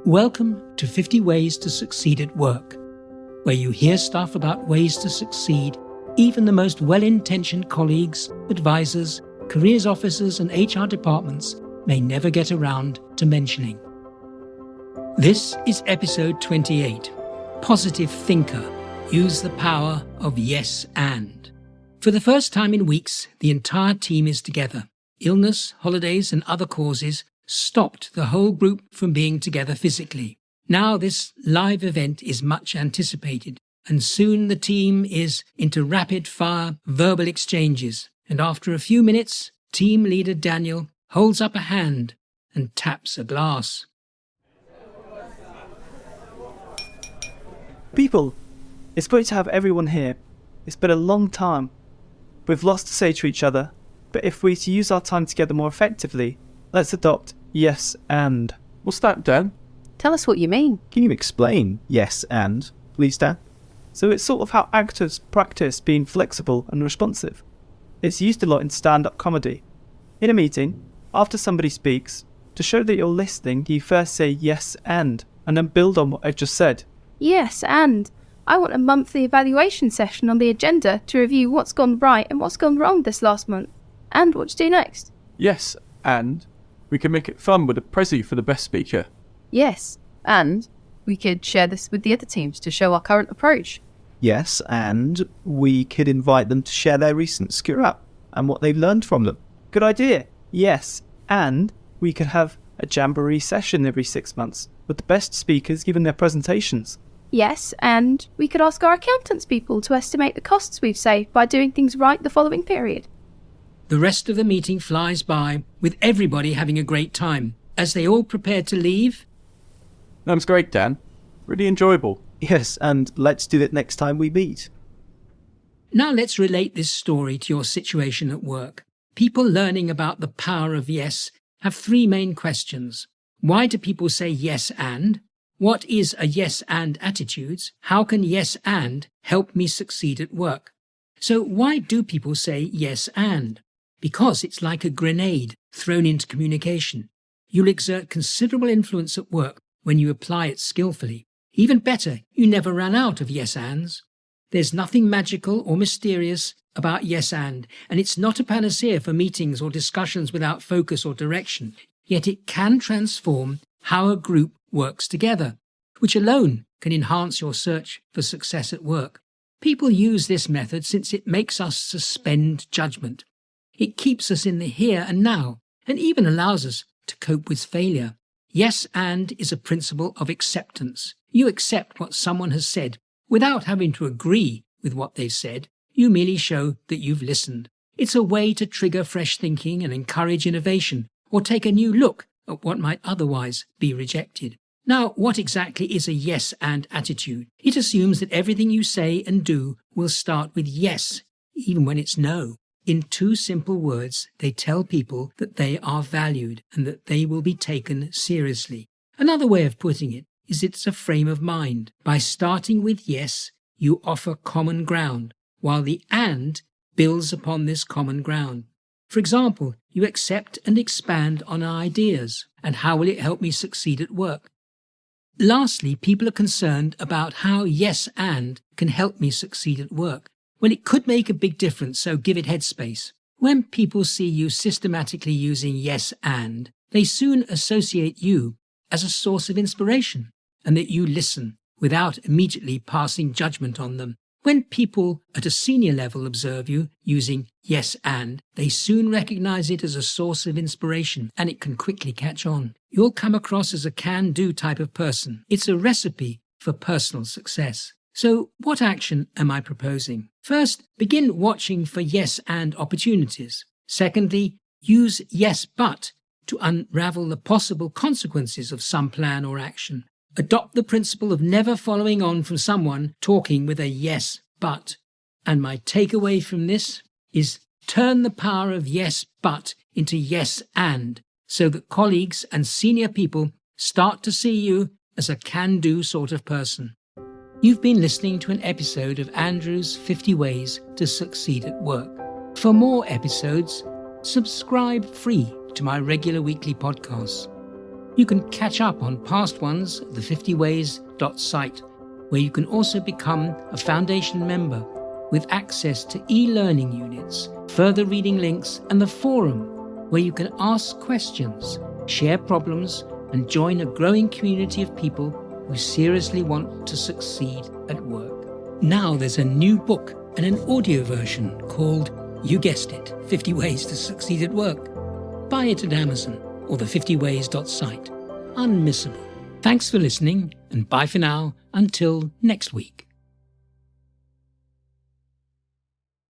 Welcome to 50 Ways to Succeed at Work, where you hear stuff about ways to succeed even the most well-intentioned colleagues, advisors, careers officers and HR departments may never get around to mentioning. This is episode 28, Positive Thinker, Use the Power of Yes and. For the first time in weeks, the entire team is together. Illness, holidays and other causes stopped the whole group from being together physically. Now this live event is much anticipated, and soon the team is into rapid-fire verbal exchanges, and after a few minutes, team leader Daniel holds up a hand and taps a glass. People, it's great to have everyone here. It's been a long time. We've lots to say to each other, but if we're to use our time together more effectively, let's adopt yes and. What's that, Dan? Tell us what you mean. Can you explain yes and, please, Dan? So it's sort of how actors practice being flexible and responsive. It's used a lot in stand-up comedy. In a meeting, after somebody speaks, to show that you're listening, you first say yes and then build on what I've just said. Yes, and I want a monthly evaluation session on the agenda to review what's gone right and what's gone wrong this last month, and what to do next. Yes, and we can make it fun with a Prezi for the best speaker. Yes, and we could share this with the other teams to show our current approach. Yes, and we could invite them to share their recent screw-up and what they've learned from them. Good idea. Yes, and we could have a jamboree session every 6 months with the best speakers giving their presentations. Yes, and we could ask our accountants people to estimate the costs we've saved by doing things right the following period. The rest of the meeting flies by, with everybody having a great time. As they all prepare to leave, That was great, Dan. Really enjoyable. Yes, and let's do it next time we meet. now let's relate this story to your situation at work. People learning about the power of yes have three main questions. Why do people say yes and? What is a yes and attitude? How can yes and help me succeed at work? So why do people say yes and? Because it's like a grenade thrown into communication. You'll exert considerable influence at work when you apply it skillfully. Even better, you never ran out of yes ands. There's nothing magical or mysterious about yes and it's not a panacea for meetings or discussions without focus or direction. Yet it can transform how a group works together, which alone can enhance your search for success at work. People use this method since it makes us suspend judgment. It keeps us in the here and now, and even allows us to cope with failure. Yes and is a principle of acceptance. You accept what someone has said without having to agree with what they've said. You merely show that you've listened. It's a way to trigger fresh thinking and encourage innovation, or take a new look at what might otherwise be rejected. Now, what exactly is a yes and attitude? It assumes that everything you say and do will start with yes, even when it's no. In two simple words, they tell people that they are valued and that they will be taken seriously. Another way of putting it is it's a frame of mind. By starting with yes, you offer common ground, while the and builds upon this common ground. For example, you accept and expand on ideas, and how will it help me succeed at work? Lastly, people are concerned about how yes and can help me succeed at work. Well, it could make a big difference, so give it headspace. When people see you systematically using yes and, they soon associate you as a source of inspiration, and that you listen without immediately passing judgment on them. When people at a senior level observe you using yes and, they soon recognize it as a source of inspiration, and it can quickly catch on. You'll come across as a can-do type of person. It's a recipe for personal success. So what action am I proposing? First, begin watching for yes and opportunities. Secondly, use yes but to unravel the possible consequences of some plan or action. Adopt the principle of never following on from someone talking with a yes but. And my takeaway from this is turn the power of yes but into yes and, so that colleagues and senior people start to see you as a can-do sort of person. You've been listening to an episode of Andrew's 50 Ways to Succeed at Work. For more episodes, subscribe free to my regular weekly podcasts. You can catch up on past ones at the 50ways.site, where you can also become a Foundation member with access to e-learning units, further reading links, and the forum, where you can ask questions, share problems, and join a growing community of people who seriously want to succeed at work. Now there's a new book and an audio version called, you guessed it, 50 Ways to Succeed at Work. Buy it at Amazon or the 50ways.site. Unmissable. Thanks for listening, and bye for now until next week.